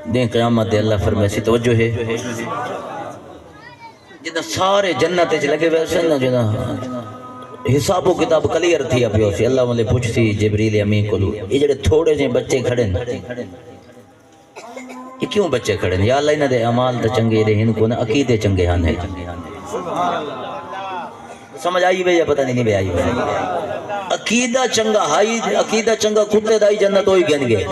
دیں قیامت دے اللہ فرمائے سی توجہ ہے جنہ سارے جنت اچ لگے ویسے نا جنہ حساب و کتاب کلیئر تھی اپی ہو سی اللہ ملے پوچھ سی جبریل امین کولو یہ جڑے تھوڑے سے بچے کھڑے نا یہ کیوں بچے کھڑے نا یا اللہ انہ دے عمال تا چنگے رہے ان کو نا عقیدے چنگے ہاں ہے سمجھ آئی بے یا پتہ نہیں بے آئی بے عقیدہ چنگا ہائی عقیدہ چنگا کتے دائی جنت ہوئی گن گے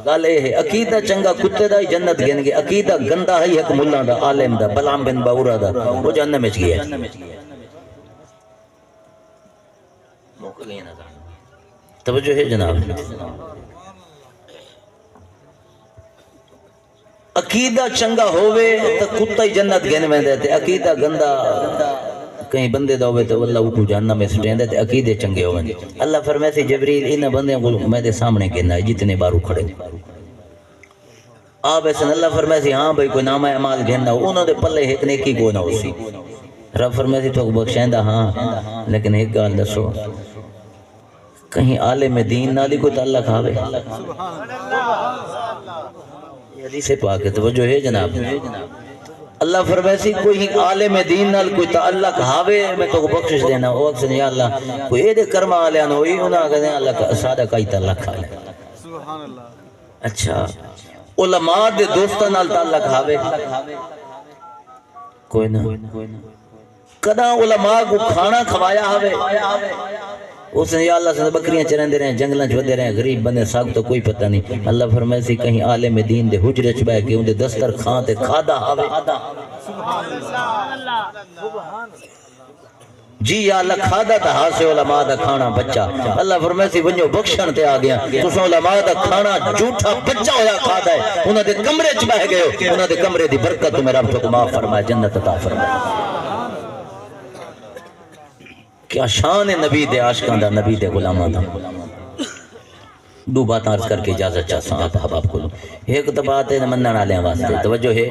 گال اے ہے عقیدہ چنگا کتے دائی جنت گن گے عقیدہ گندہ ہے ایک ملان دا عالم دا بلام بن باورا دا وہ جہنم میں گیا توجہ ہے جناب عقیدہ چنگا ہوئے تو کتا ہی جنت گن میں دیتے عقیدہ گندہ کہیں بندے دا ہوئے تو اللہ کو جہنم میں سٹیں دیتے عقیدے چنگے ہوئے اللہ فرمائے سے جبریل انہ بندے کو میں دے سامنے کہنا ہے جتنے بارو کھڑے آپ ایسا اللہ فرمائے سے ہاں بھئی کوئی نامہ اعمال گھننا ہو انہوں دے پلے ایک نیکی کو نہ ہو سی رب فرمائے سے تو بخشیندہ ہاں لیکن ایک گال دسو کہیں عالم دین نالی کو تعلق آوے یہ حدیث پاک ہے توجہ ہے جناب اللہ فرمائے سی کوئی عالم دین نال کوئی تعلق آوے میں تو بخشش دینا وہ اکسن یا اللہ کوئی ایدے کرمہ آلیاں ہوئی انہاں کہتے ہیں اللہ کا سادہ کئی تعلق آلے اچھا علماء دے دوستہ نال تعلق آوے کوئی نہ کدا علماء کو کھانا کھوایا آوے اس نے یا اللہ سے بکریاں چرین دے رہے ہیں جنگلیں چھوڑے رہے ہیں غریب بندے ساکھ تو کوئی پتہ نہیں اللہ فرمائے سی کہیں عالم دین دے حجرے چھبائے کہ ان دے دستر خان تے کھادا آوے جی یا اللہ کھادا تا ہاسے علماء دا کھانا بچہ اللہ فرمائے سی ونجو بخشن تے آگیا تو سو علماء دا کھانا جھوٹا بچہ ہویا کھادا ہے انہوں دے کمرے چھبائے گئے ہو انہوں دے کمرے دی برکت تمہیں رب تو معاف فرمائے جنت عطا فرمائے کیا شان ہے نبی دے عاشقان دا نبی دے غلامان دا دو بات عرض کر کے اجازت چاہتا ہوں آپ حباب کو ایک تو بات ہے منن علیہ واسطے توجہ ہے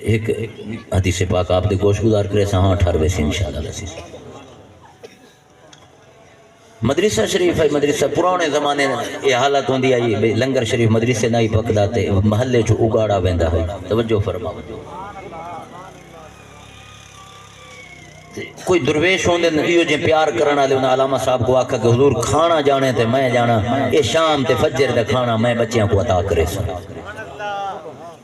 ایک حدیث پاک آپ دے گوش گزار کرے سہاں 18 سے انشاءاللہ لسی مدرسہ شریف ہے مدرسہ پرانے زمانے یہ حالت ہوندی آئی لنگر شریف مدرسے نہ ہی پکداتے محلے چو اگاڑا ویندا ہے توجہ فرماؤ کوئی درویش ہوندے یہ جو پیار کرنا لے انہاں علامہ صاحب کو آکھا کہ حضور کھانا جانے تے میں جانا یہ شام تے فجر تے کھانا میں بچیاں کو عطا کرے سا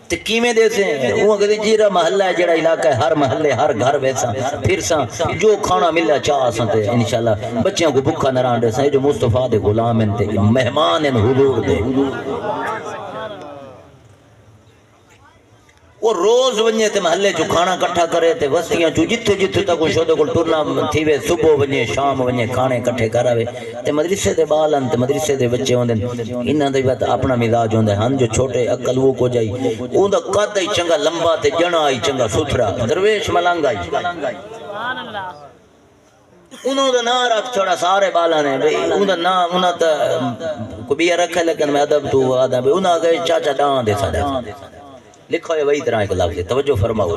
تے کیمیں دے سے وہ کہتے جیرا محلہ ہے جیڑا علاقہ ہے ہر محلے ہر گھر ویسا پھر سا جو کھانا ملا چاہ سا تے انشاءاللہ بچیاں کو بھکھا نران دے سا جو مصطفیٰ دے غلام ان تے مہمان ان حضور دے وہ روز ونجے تے محلے چو کھانا کٹھا کرے تے وسیاں چو جتھو جتھو تک شودے کو ٹرنا تھیوے صبح ونجے شام ونجے کھانے کٹھے کراوے تے مدرسے دے بالن تے مدرسے دے بچے ہوندے انہاں دے بات اپنا مزاج ہوندے ہن جو چھوٹے عقل وہ کو جائی اوندا قد ہی چنگا لمبا تے جنا ہی چنگا ستھرا درویش ملنگا ہی سبحان اللہ انہوں دا نام رکھ چھوڑا سارے بالا نے انہوں دا نام انہوں تا کبھی رکھے لیکن میں ادب تو آدھا انہوں گئے چاچا ڈان دے سا لکھو ہے وہی طرح ایک لفظ ہے توجہ فرماؤ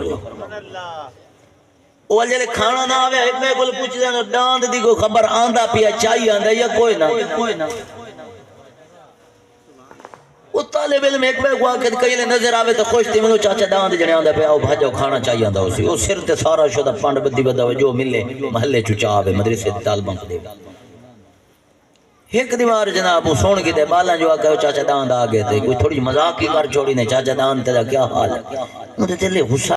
وہ جلے کھانا نہ آوے ایک میں کل پوچھ دیں ڈاند دی کو خبر آندہ پیا چاہی آندہ یا کوئی نہ وہ طالب علم ایک میں کو آکے کئی لے نظر آوے تو خوش تھی منو چاچا ڈاند جنے آندہ پیا بھاجو کھانا چاہی آندہ اسی وہ سر تے سارا شدہ پانڈ بدی بدا جو ملے محلے چو آوے مدرسے طالبان کو دے ایک دیوار جناب وہ سون کی دے بالا جو آکے چاچا ڈاند آگے تھے کوئی تھوڑی مذاق کی کار چھوڑی نے چاچا ڈاند تیرا کیا حال ہے انہوں نے غصہ